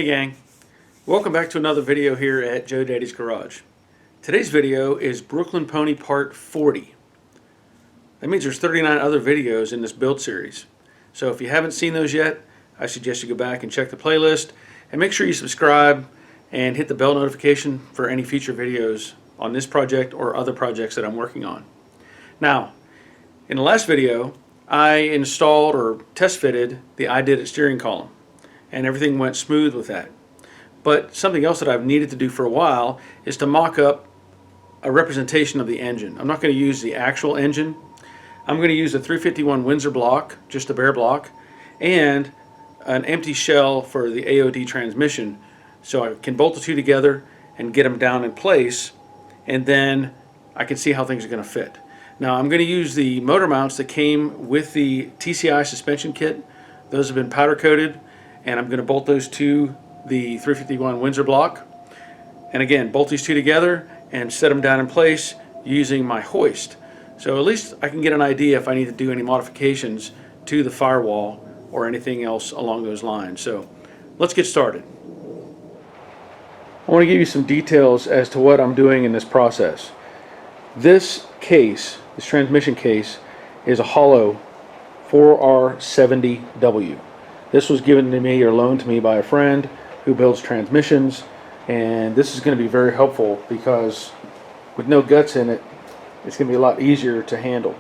Hey gang, welcome back to another video here at Joe Daddy's Garage. Today's video is Brooklyn Pony Part 40. That means there's 39 other videos in this build series. So if you haven't seen those yet, I suggest you go back and check the playlist and make sure you subscribe and hit the bell notification for any future videos on this project or other projects that I'm working on. Now, in the last video, I installed or test fitted the I Did It steering column, and everything went smooth with that. But something else that I've needed to do for a while is to mock up a representation of the engine. I'm not going to use the actual engine. I'm going to use a 351 Windsor block, just a bare block, and an empty shell for the AOD transmission, so I can bolt the two together and get them down in place, and then I can see how things are going to fit. Now I'm going to use the motor mounts that came with the TCI suspension kit. Those have been powder coated, and I'm going to bolt those to the 351 Windsor block, and again bolt these two together and set them down in place using my hoist. So at least I can get an idea if I need to do any modifications to the firewall or anything else along those lines. So let's get started. I want to give you some details as to what I'm doing in this process. This case, this transmission case, is a hollow 4R70W. This was given to me or loaned to me by a friend who builds transmissions, and this is going to be very helpful because with no guts in it, it's going to be a lot easier to handle.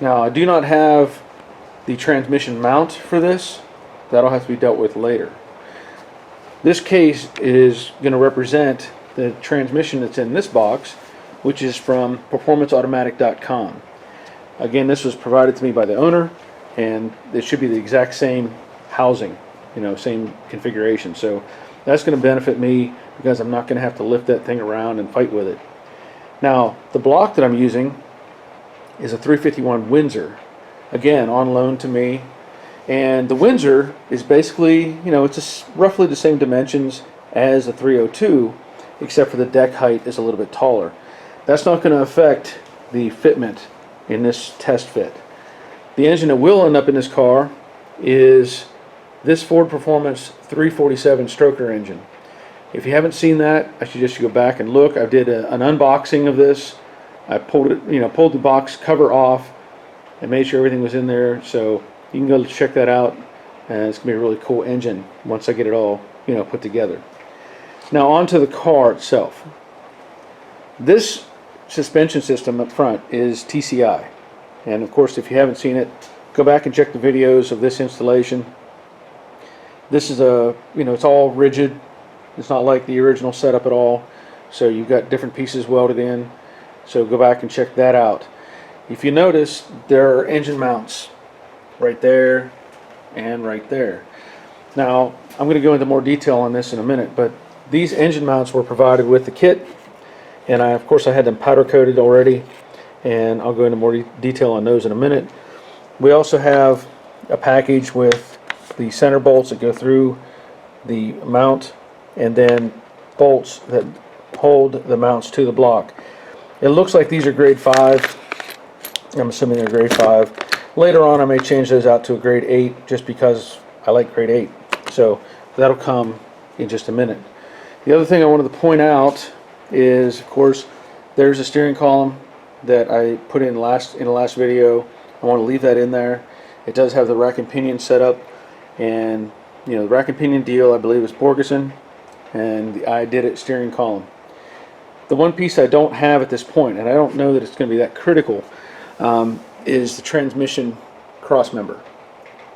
Now, I do not have the transmission mount for this. That'll have to be dealt with later. This case is going to represent the transmission that's in this box, which is from performanceautomatic.com. Again, this was provided to me by the owner, and it should be the exact same housing, same configuration. So that's going to benefit me because I'm not going to have to lift that thing around and fight with it. Now, the block that I'm using is a 351 Windsor, again on loan to me, and the Windsor is basically, it's roughly the same dimensions as a 302, except for the deck height is a little bit taller. That's not going to affect the fitment in this test fit. The engine that will end up in this car is this Ford Performance 347 stroker engine. If you haven't seen that, I suggest you go back and look. I did an unboxing of this. I pulled the box cover off and made sure everything was in there. So you can go check that out, and it's gonna be a really cool engine once I get it all put together. Now onto the car itself. This suspension system up front is TCI, and of course if you haven't seen it, go back and check the videos of this installation. This is it's all rigid. It's not like the original setup at all. So you've got different pieces welded in. So go back and check that out. If you notice, there are engine mounts right there and right there. Now, I'm going to go into more detail on this in a minute, but these engine mounts were provided with the kit, and of course I had them powder coated already, and I'll go into more detail on those in a minute. We also have a package with the center bolts that go through the mount, and then bolts that hold the mounts to the block. It looks like these are grade 5. I'm assuming they're grade 5. Later on I may change those out to a grade 8 just because I like grade 8. So that'll come in just a minute. The other thing I wanted to point out is, of course, there's a steering column that I put in the last video. I want to leave that in there. It does have the rack and pinion set up, and the rack and pinion deal I believe is Borgeson, and the I Did It steering column. The one piece I don't have at this point, and I don't know that it's going to be that critical, is the transmission cross member.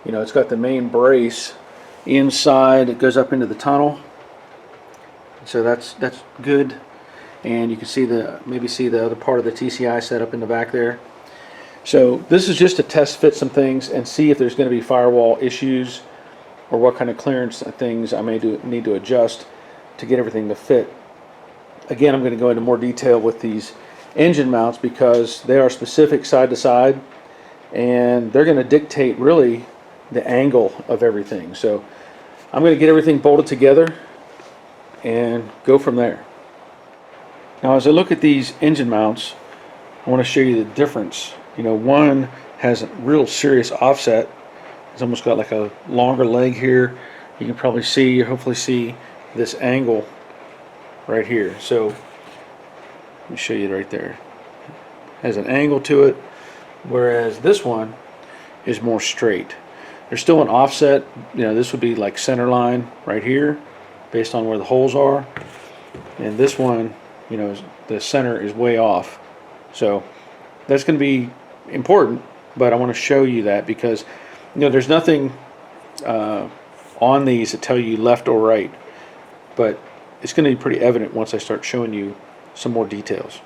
It's got the main brace inside. It goes up into the tunnel, so that's good. And you can see maybe see the other part of the TCI setup in the back there. So this is just to test fit some things and see if there's going to be firewall issues or what kind of clearance things I may need to adjust to get everything to fit. Again, I'm going to go into more detail with these engine mounts because they are specific side to side, and they're going to dictate really the angle of everything. So I'm going to get everything bolted together and go from there. Now as I look at these engine mounts, I want to show you the difference. One has a real serious offset. It's almost got like a longer leg here you can probably see, hopefully see this angle right here. So let me show you right there. Has an angle to it, whereas this one is more straight. There's still an offset. You know, this would be like center line right here, based on where the holes are. And this one, you know, the center is way off. So that's going to be important, but I want to show you that because, you know, there's nothing on these that tell you left or right, but it's going to be pretty evident once I start showing you some more details.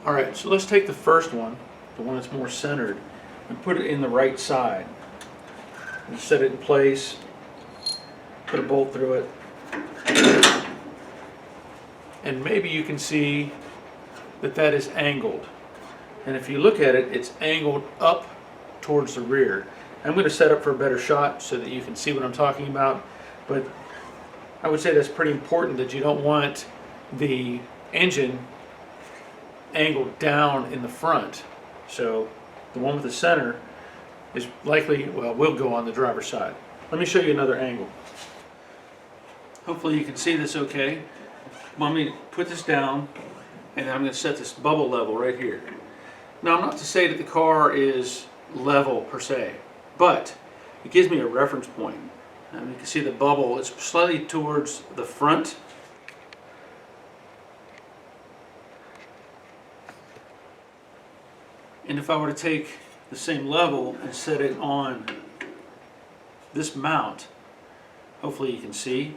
All right, so let's take the first one, the one that's more centered, and put it in the right side. And set it in place, put a bolt through it, and maybe you can see that that is angled. And if you look at it, it's angled up towards the rear. I'm going to set up for a better shot so that you can see what I'm talking about, but I would say that's pretty important, that you don't want the engine angled down in the front. So the one with the center is likely, well, will go on the driver's side. Let me show you another angle. Hopefully you can see this okay. Let me put this down, and then I'm going to set this bubble level right here. Now, I'm not to say that the car is level per se, but it gives me a reference point. And you can see the bubble, it's slightly towards the front. And if I were to take the same level and set it on this mount, hopefully you can see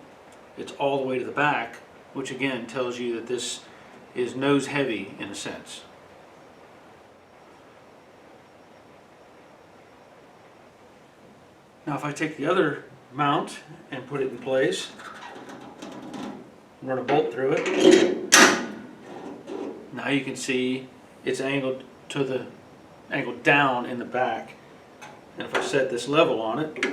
it's all the way to the back, which again tells you that this is nose heavy in a sense. Now if I take the other mount and put it in place, run a bolt through it, now you can see it's angled down in the back. And if I set this level on it,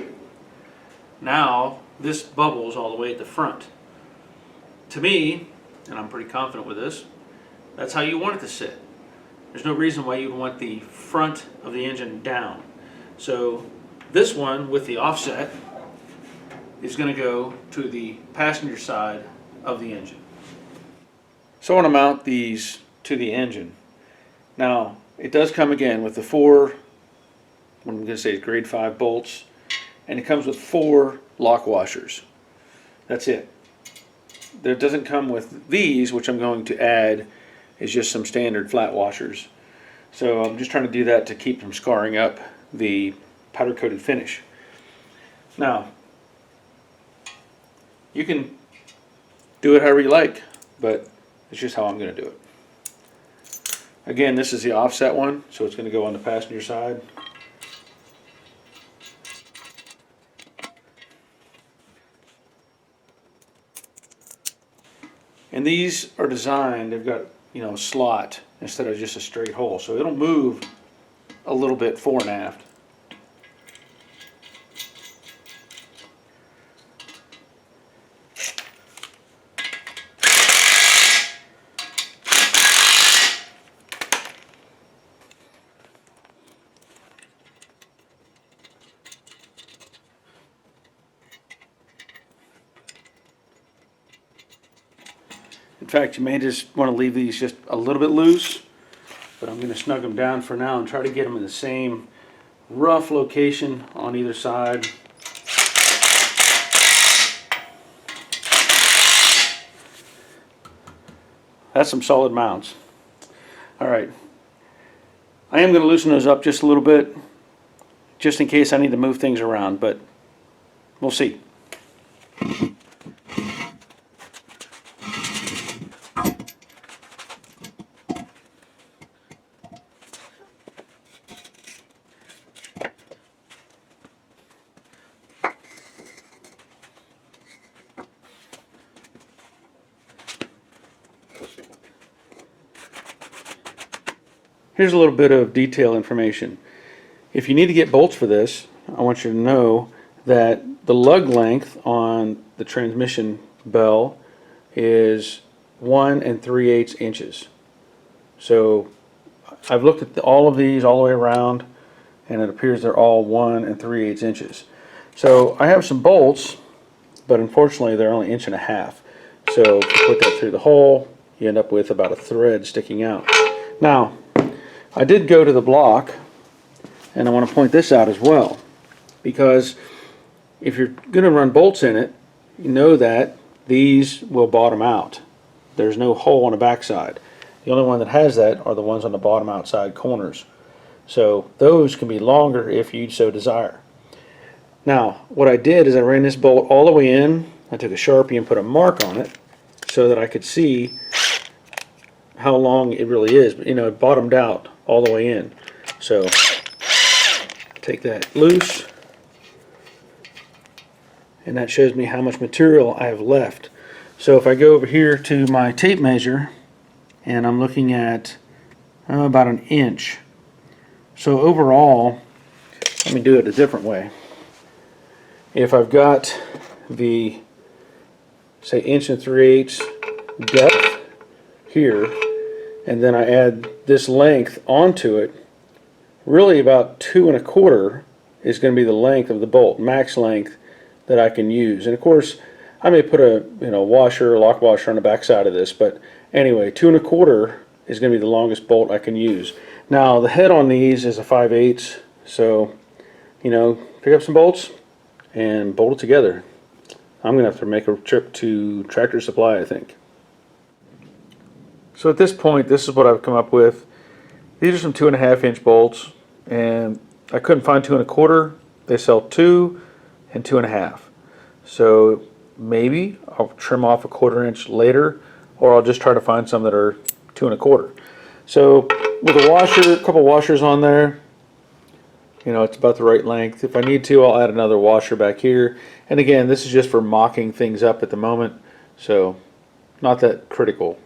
now this bubble is all the way at the front. To me, and I'm pretty confident with this, that's how you want it to sit. There's no reason why you'd want the front of the engine down. So this one with the offset is going to go to the passenger side of the engine. So I want to mount these to the engine. Now it does come again with the 4, what I'm going to say is grade 5 bolts, and it comes with 4 lock washers. That's it. There doesn't come with these, which I'm going to add, is just some standard flat washers. So I'm just trying to do that to keep from scarring up the powder coated finish. Now, you can do it however you like, but it's just how I'm going to do it. Again, this is the offset one, so it's going to go on the passenger side. And these are designed, they've got, you know, a slot instead of just a straight hole, so it'll move a little bit fore and aft. In fact, you may just want to leave these just a little bit loose, but I'm going to snug them down for now and try to get them in the same rough location on either side. That's some solid mounts. All right. I am going to loosen those up just a little bit, just in case I need to move things around, but we'll see. Here's a little bit of detail information. If you need to get bolts for this, I want you to know that the lug length on the transmission bell is 1 3/8 inches. So I've looked at all of these all the way around, and it appears they're all 1 3/8 inches. So I have some bolts, but unfortunately they're only 1.5 inches. So if you put that through the hole, you end up with about a thread sticking out. Now, I did go to the block, and I want to point this out as well, because if you're going to run bolts in it, you know that these will bottom out. There's no hole on the backside. The only one that has that are the ones on the bottom outside corners. So those can be longer if you so desire. Now, what I did is I ran this bolt all the way in. I took a Sharpie and put a mark on it so that I could see how long it really is. But, you know, it bottomed out all the way in. So take that loose, and that shows me how much material I have left. So if I go over here to my tape measure, and I'm looking at about 1 inch. So overall, let me do it a different way. If I've got the, say, 1 3/8 depth here, and then I add this length onto it, really about 2 1/4 is going to be the length of the bolt, max length that I can use. And of course, I may put a washer, lock washer on the back side of this, but anyway, 2 1/4 is going to be the longest bolt I can use. Now the head on these is a 5/8, so pick up some bolts and bolt it together. I'm going to have to make a trip to Tractor Supply, I think. So at this point, this is what I've come up with. These are some 2.5-inch bolts, and I couldn't find 2 1/4. They sell 2 and 2.5. So maybe I'll trim off a 1/4 inch later, or I'll just try to find some that are 2 1/4. So with a washer, a couple washers on there, it's about the right length. If I need to, I'll add another washer back here. And again, this is just for mocking things up at the moment, so not that critical.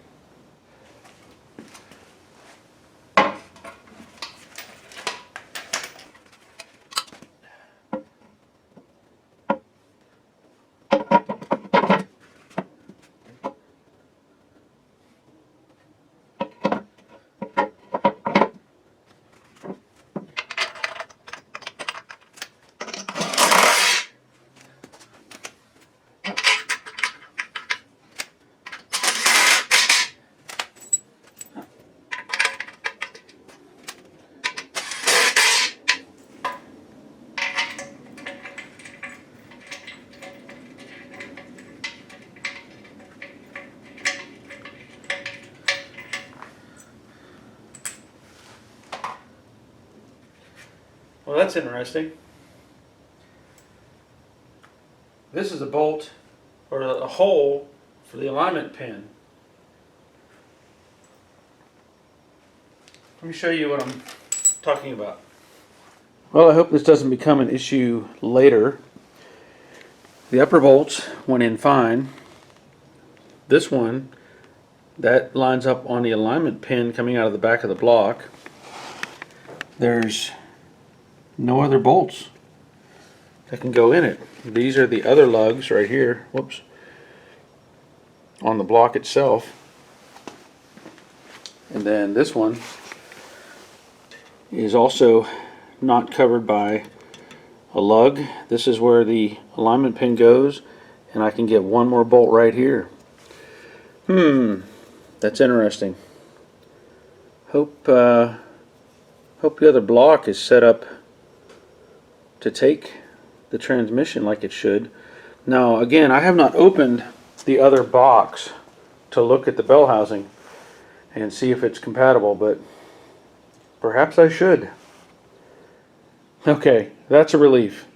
Well, that's interesting. This is a bolt, or a hole, for the alignment pin. Let me show you what I'm talking about. Well, I hope this doesn't become an issue later. The upper bolts went in fine. This one, that lines up on the alignment pin coming out of the back of the block. There's no other bolts that can go in it. These are the other lugs right here, whoops, on the block itself. And then this one is also not covered by a lug. This is where the alignment pin goes, and I can get one more bolt right here. That's interesting. Hope the other block is set up to take the transmission like it should. Now again, I have not opened the other box to look at the bell housing and see if it's compatible, but perhaps I should. Okay, that's a relief.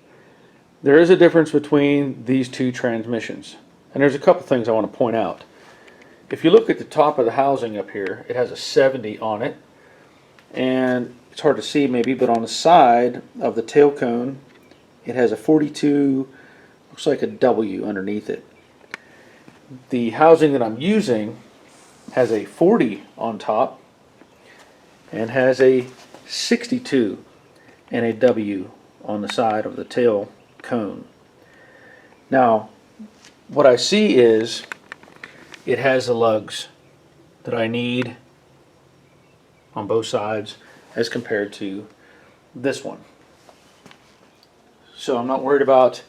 There is a difference between these two transmissions, and there's a couple things I want to point out. If you look at the top of the housing up here, it has a 70 on it, and it's hard to see maybe, but on the side of the tail cone it has a 42, looks like a W underneath it. The housing that I'm using has a 40 on top and has a 62 and a W on the side of the tail cone. Now what I see is it has the lugs that I need on both sides as compared to this one. So I'm not worried about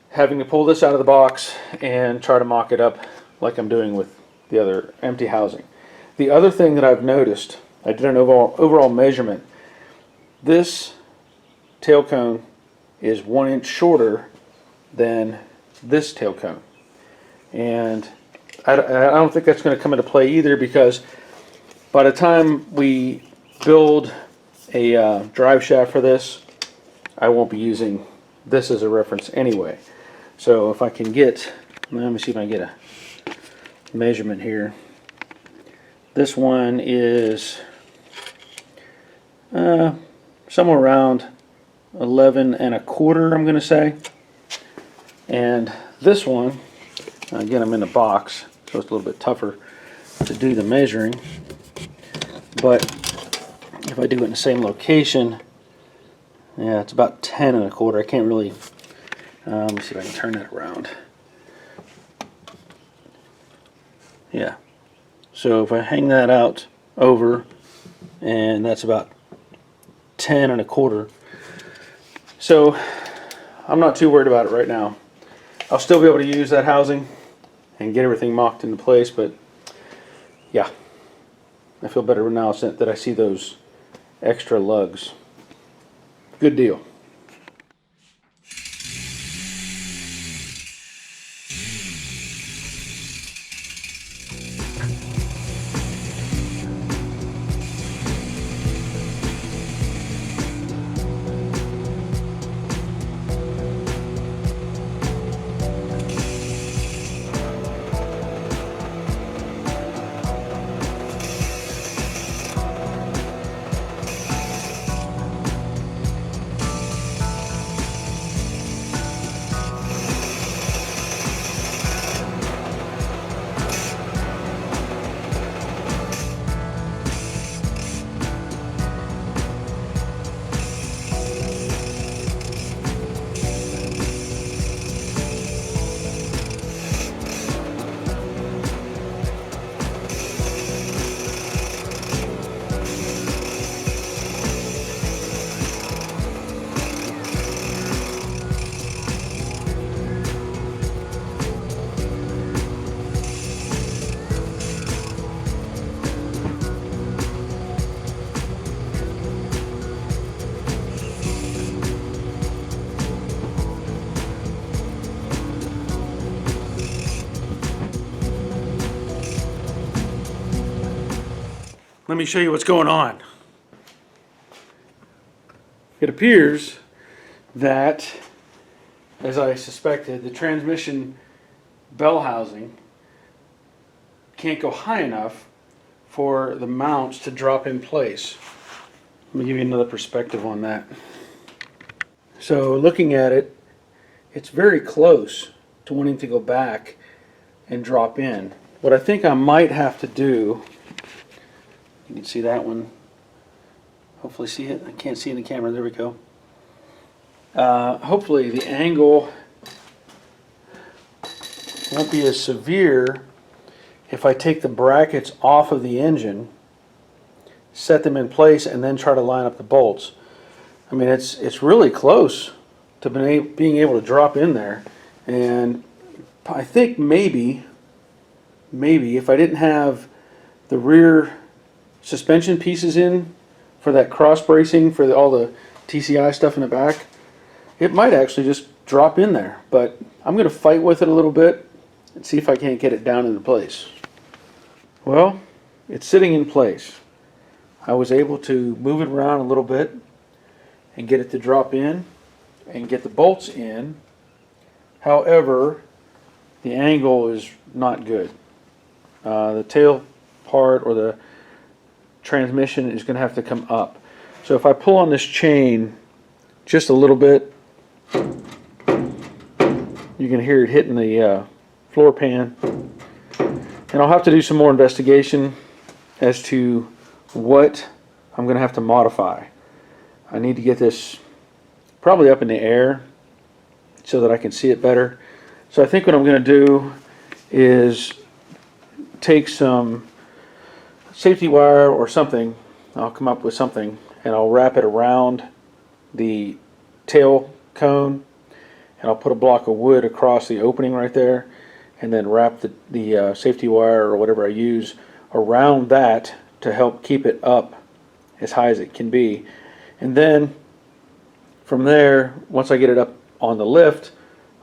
having to pull this out of the box and try to mock it up like I'm doing with the other empty housing. The other thing that I've noticed, I did an overall measurement. This tail cone is 1 inch shorter than this tail cone. And I don't think that's going to come into play either, because by the time we build a drive shaft for this, I won't be using this as a reference anyway. So if I can get, let me see if I can get a measurement here. This one is somewhere around 11 1/4, I'm going to say. And this one, again, I'm in a box, so it's a little bit tougher to do the measuring. But if I do it in the same location, yeah, it's about 10 1/4. I can't really, let me see if I can turn that around. Yeah. So if I hang that out over, and that's about 10 1/4. So I'm not too worried about it right now. I'll still be able to use that housing and get everything mocked into place, but yeah, I feel better now that I see those extra lugs. Good deal. Let me show you what's going on. It appears that, as I suspected, the transmission bell housing can't go high enough for the mounts to drop in place. Let me give you another perspective on that. So looking at it, it's very close to wanting to go back and drop in. What I think I might have to do, you can see that one, hopefully see it, I can't see it in the camera, there we go. Hopefully the angle won't be as severe if I take the brackets off of the engine, set them in place, and then try to line up the bolts. I mean, it's really close to being able to drop in there, and I think maybe if I didn't have the rear suspension pieces in for that cross bracing for all the TCI stuff in the back, it might actually just drop in there. But I'm going to fight with it a little bit and see if I can't get it down into place. Well, it's sitting in place. I was able to move it around a little bit and get it to drop in and get the bolts in. However, the angle is not good. The tail part or the transmission is going to have to come up. So if I pull on this chain just a little bit, you can hear it hitting the floor pan. And I'll have to do some more investigation as to what I'm going to have to modify. I need to get this probably up in the air so that I can see it better. So I think what I'm going to do is take some safety wire or something, I'll come up with something, and I'll wrap it around the tail cone, and I'll put a block of wood across the opening right there, and then wrap the safety wire or whatever I use around that to help keep it up as high as it can be. And then from there, once I get it up on the lift,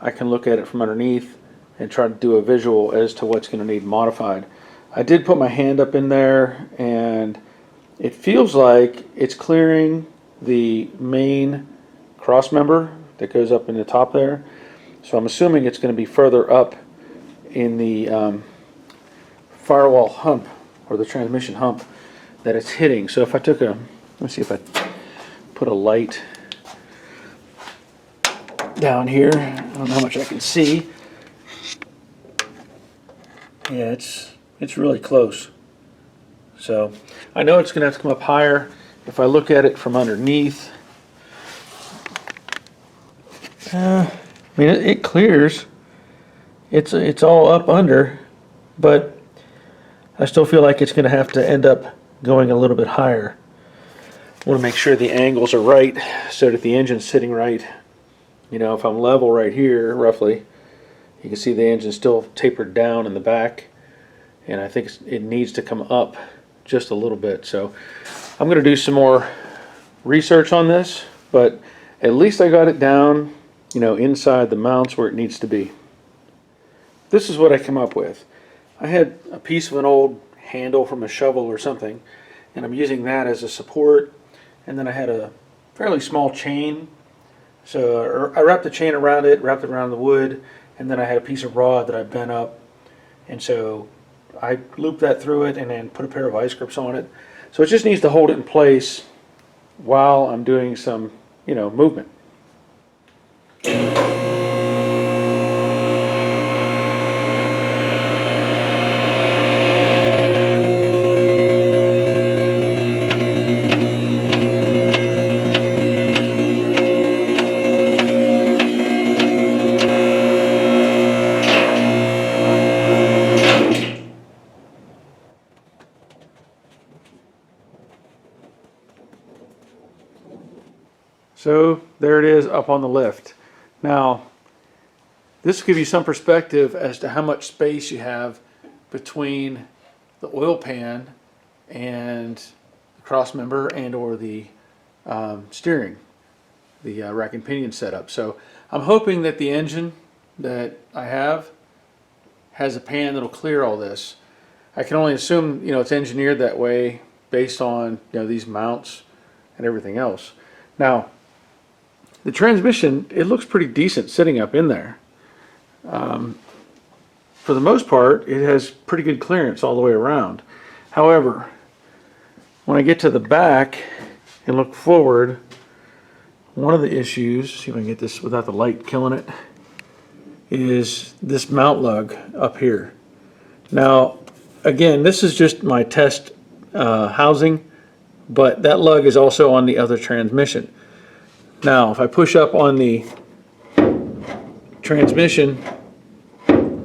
I can look at it from underneath and try to do a visual as to what's going to need modified. I did put my hand up in there, and it feels like it's clearing the main cross member that goes up in the top there. So I'm assuming it's going to be further up in the firewall hump, or the transmission hump, that it's hitting. So if I took a, let's see if I put a light down here, I don't know how much I can see. Yeah, it's really close. So I know it's going to have to come up higher. If I look at it from underneath, I mean, it clears. It's all up under, but I still feel like it's going to have to end up going a little bit higher. I want to make sure the angles are right so that the engine's sitting right. You know, if I'm level right here, roughly, you can see the engine still tapered down in the back, and I think it needs to come up just a little bit. So I'm going to do some more research on this, but at least I got it down, you know, inside the mounts where it needs to be. This is what I came up with. I had a piece of an old handle from a shovel or something, and I'm using that as a support, and then I had a fairly small chain. So I wrapped the chain around it, wrapped it around the wood, and then I had a piece of rod that I bent up, and so I looped that through it and then put a pair of vice grips on it. So it just needs to hold it in place while I'm doing some, you know, movement. So there it is up on the lift. Now, this will give you some perspective as to how much space you have between the oil pan and the cross member and or the steering, the rack and pinion setup. So I'm hoping that the engine that I have has a pan that'll clear all this. I can only assume, you know, it's engineered that way based on, you know, these mounts and everything else. Now, the transmission, it looks pretty decent sitting up in there. For the most part, it has pretty good clearance all the way around. However, when I get to the back and look forward, one of the issues, see if I can get this without the light killing it, is this mount lug up here. Now, again, this is just my test housing, but that lug is also on the other transmission. Now, if I push up on the transmission,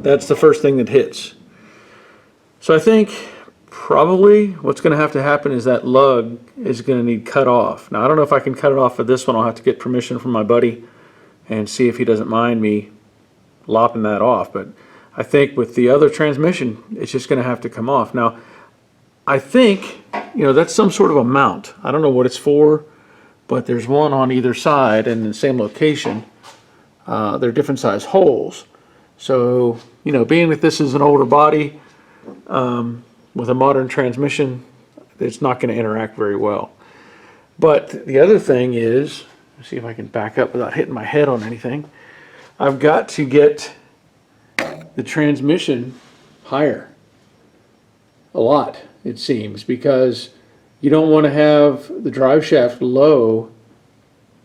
that's the first thing that hits. So I think probably what's going to happen is that lug is going to need cut off. Now, I don't know if I can cut it off for this one. I'll have to get permission from my buddy and see if he doesn't mind me lopping that off. But I think with the other transmission, it's just going to have to come off. Now, I think, you know, that's some sort of a mount. I don't know what it's for, but there's one on either side and in the same location. They're different size holes. So, you know, being that this is an older body with a modern transmission, it's not going to interact very well. But the other thing is, let's see if I can back up without hitting my head on anything. I've got to get the transmission higher. A lot, it seems, because you don't want to have the drive shaft low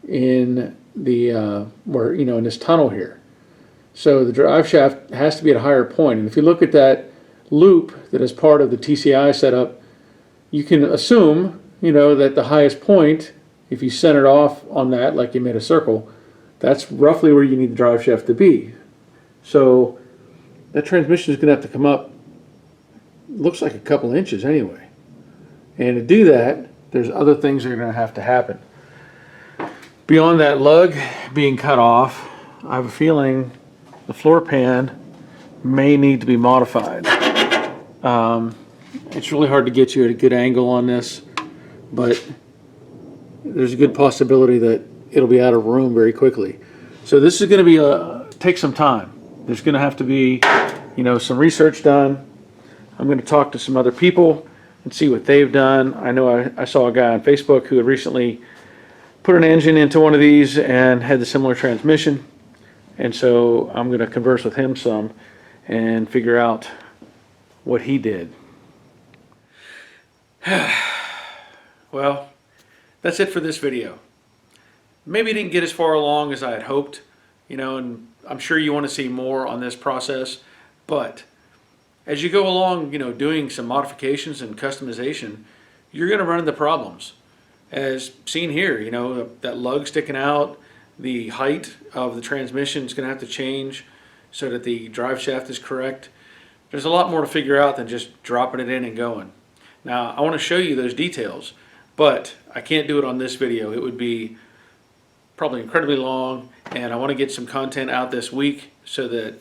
in the where, you know, in this tunnel here. So the drive shaft has to be at a higher point. And if you look at that loop that is part of the TCI setup, you can assume, you know, that the highest point, if you center it off on that like you made a circle, that's roughly where you need the drive shaft to be. So that transmission is going to have to come up, looks like a couple inches anyway. And to do that, there's other things that are going to happen. Beyond that lug being cut off, I have a feeling the floor pan may need to be modified. It's really hard to get you at a good angle on this, but there's a good possibility that it'll be out of room very quickly. So this is going to be take some time. There's going to have to be, some research done. I'm going to talk to some other people and see what they've done. I know I saw a guy on Facebook who had recently put an engine into one of these and had the similar transmission, and so I'm going to converse with him some and figure out what he did. Well, that's it for this video. Maybe didn't get as far along as I had hoped, and I'm sure you want to see more on this process, but as you go along, doing some modifications and customization, you're going to run into problems. As seen here, that lug sticking out, the height of the transmission is going to have to change so that the drive shaft is correct. There's a lot more to figure out than just dropping it in and going. Now, I want to show you those details, but I can't do it on this video. It would be probably incredibly long, and I want to get some content out this week so that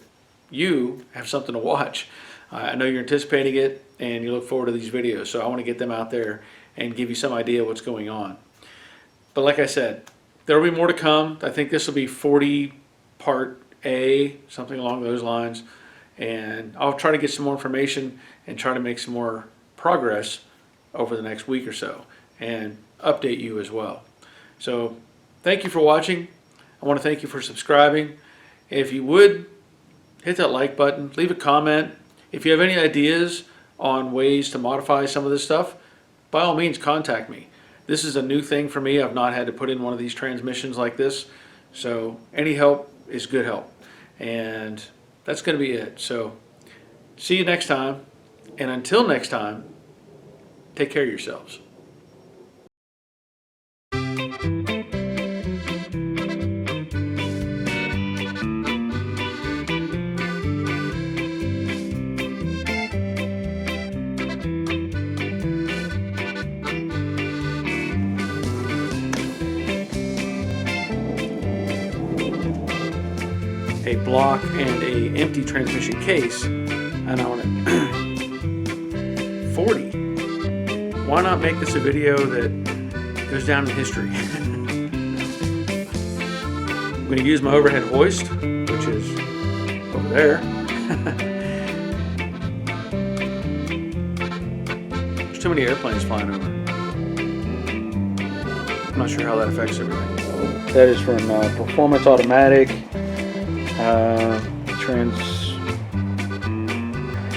you have something to watch. I know you're anticipating it and you look forward to these videos, so I want to get them out there and give you some idea what's going on. But like I said, there will be more to come. I think this will be 40 part A, something along those lines, and I'll try to get some more information and try to make some more progress over the next week or so and update you as well. So thank you for watching. I want to thank you for subscribing. If you would, hit that like button, leave a comment. If you have any ideas on ways to modify some of this stuff, by all means contact me. This is a new thing for me. I've not had to put in one of these transmissions like this, so any help is good help. And that's going to be it. So see you next time, and until next time, take care of yourselves. A block and a empty transmission case, and I want it 40. Why not make this a video that goes down in history? I'm going to use my overhead hoist, which is over there. There's too many airplanes flying over. I'm not sure how that affects everything. That is from Performance Automatic. Trans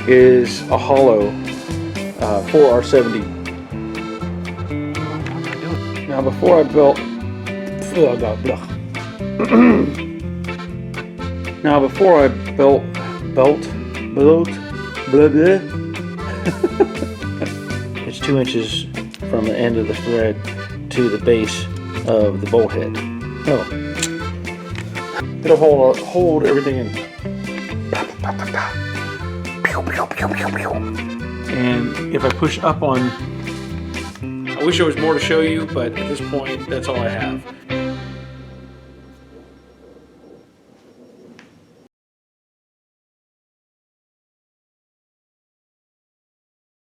is a hollow 4R70. Now before I built, now before I built, it's 2 inches from the end of the thread to the base of the bolt head. Oh. It'll hold everything in. And if I push up on, I wish there was more to show you, but at this point, that's all I have.